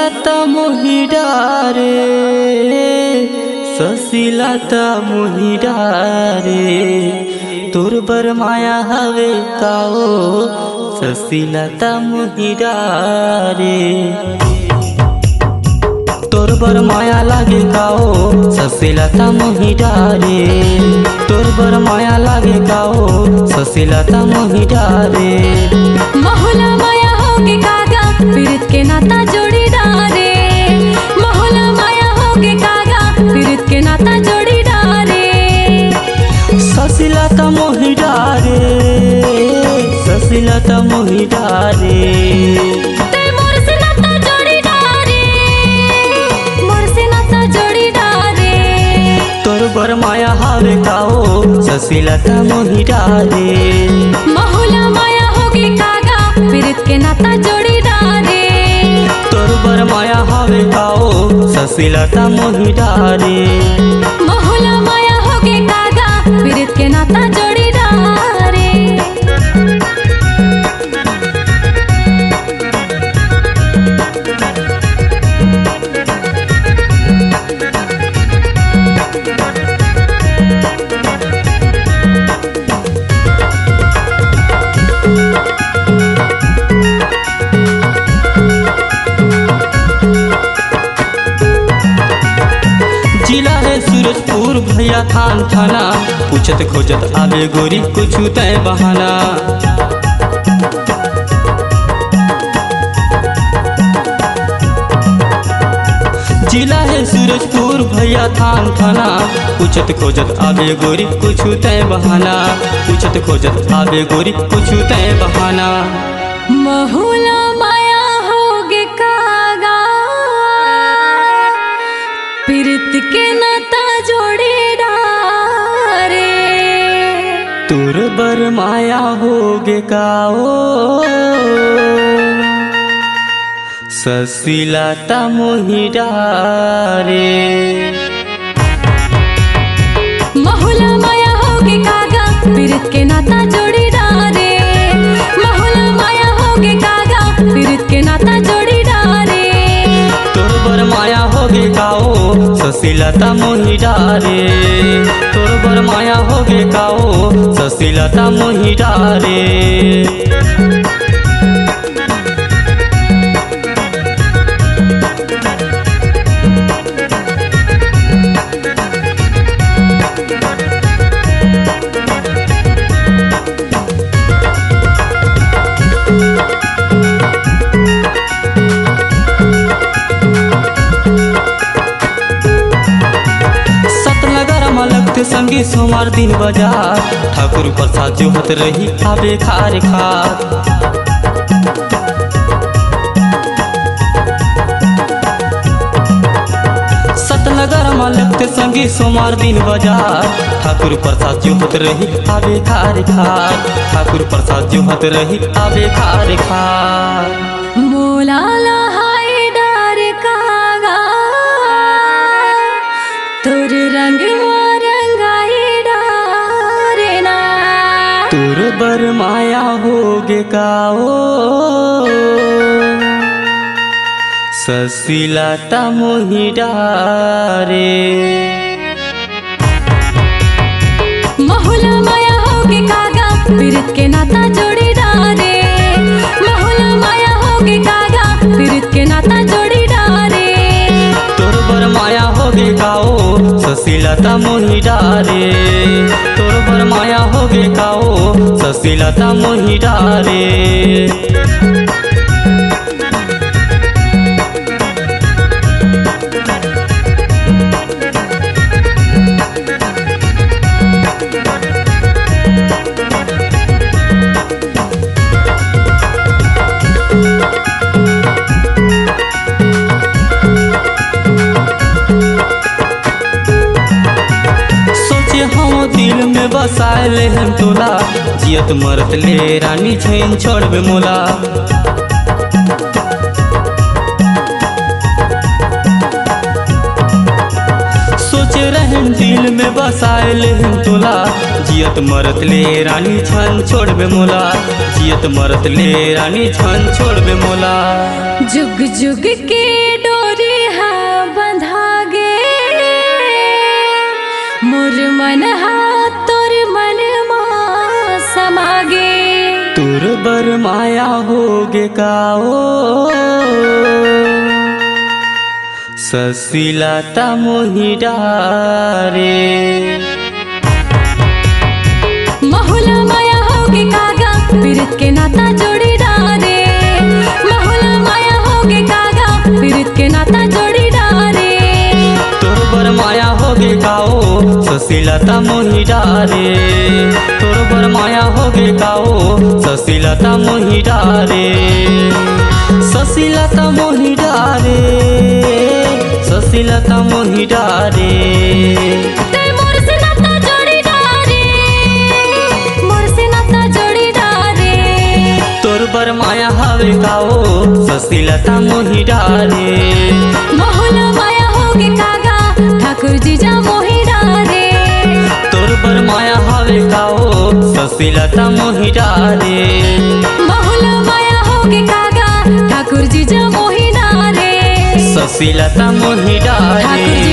ससिलता मोहि डारे ससिलता मोहि डारे तोर बर माया हवे काओ ससिलता मोहि डारे तोर बर माया लागे काओ ससिलता मोहि डारे तोर बर माया लागे काओ ससिलता मोहि डारे महुला माया होगे कागा पीड़ित के नाता जोड़ी डारे महुला माया होगे कागा पीड़ित के नाता जोड़ी डारे ससिलता मोहि डारे ससिलता मोहि डारे तोर माया हावे काओ ससिलता मोहि डारे महुला माया होगे कागा पीड़ित के नाता जोड़ी डारे तोर बर माया हावे काओ ससिलता मोहि डारे महुला माया होगे कागा पीड़ित के नाता जोड़ी डारे सूरजपुर भैया थान थाना पूछत खोजत आवे गोरी कुछ तय बहाना जिला है सूरजपुर भैया थान थाना पूछत खोजत आवे गोरी कुछ तय बहाना पूछत खोजत आवे गोरी कुछ तय बहाना महुला माया होगे कागा पीड़ित के नाता जोड़ी डारे तोर बर माया होगे काओ ससिलता मोहि डारे महुला माया होगे कागा पीड़ित के नाता जोड़ी डारे महुला माया होगे कागा पीड़ित के नाता जोड़ी डारे तोर बर माया होगे काओ ससिलता मोहि डारे तोर बर माया होगे काओ ससिलता मोहि डारे संगी सोमवार दिन बाजार ठाकुर प्रसाद जोहत रही आवे खार खार सतनगर में लगते संगी सोमवार दिन बाजार ठाकुर प्रसाद जोहत रही आवे खार खार ठाकुर प्रसाद जोहत रही आवे खार खार मोला लहाई डार कागा तोर रंग तोर बर माया होगे काओ ससिलता मोहि डारे महुला माया होगे कागा पीड़ित के नाता जोड़ी डारे महुला माया होगे कागा पीड़ित के नाता जोड़ी डारे तोर बर माया होगे काओ ससिलता मोहि डारे तोर बर माया होगे काओ ससिलता मोहि डारे दिल में बसाए हम तोला जियत मरत ले रानी छैन छोड़बे मोला सोचे रहन दिल में बसाए हम तोला जियत मरत ले रानी छन छोड़बे मोला जियत मरत ले रानी छन छोड़बे मोला जुग जुग के मन हाथ तोर मन समागे तुर बर माया होगे काओ ससिलाता मोहि डारे महुला माया होगे कागा पीरित के नाता जोड़ी डारे महुला माया होगे कागा पीरित के नाता जोड़ी डारे तोर बर माया होगे काओ ससिलाता मोहि डारे तोर बर माया होगे काओ ससिलाता मोहि डारे ससिलाता मोहि डारे ससिलाता मोहि डारे ते मोर से नाता जोड़ी डारे मोर से नाता जोड़ी डारे तोर बर माया हवे काओ ससिलाता मोहि डारे महुला माया होगे कागा ठाकुर जीजा मोहि डारे तोर बर माया हवे काओ ससिलाता मोहि डारे महुला माया होगे कागा ठाकुर जीजा मोहि डारे ससिलाता मोहि डारे।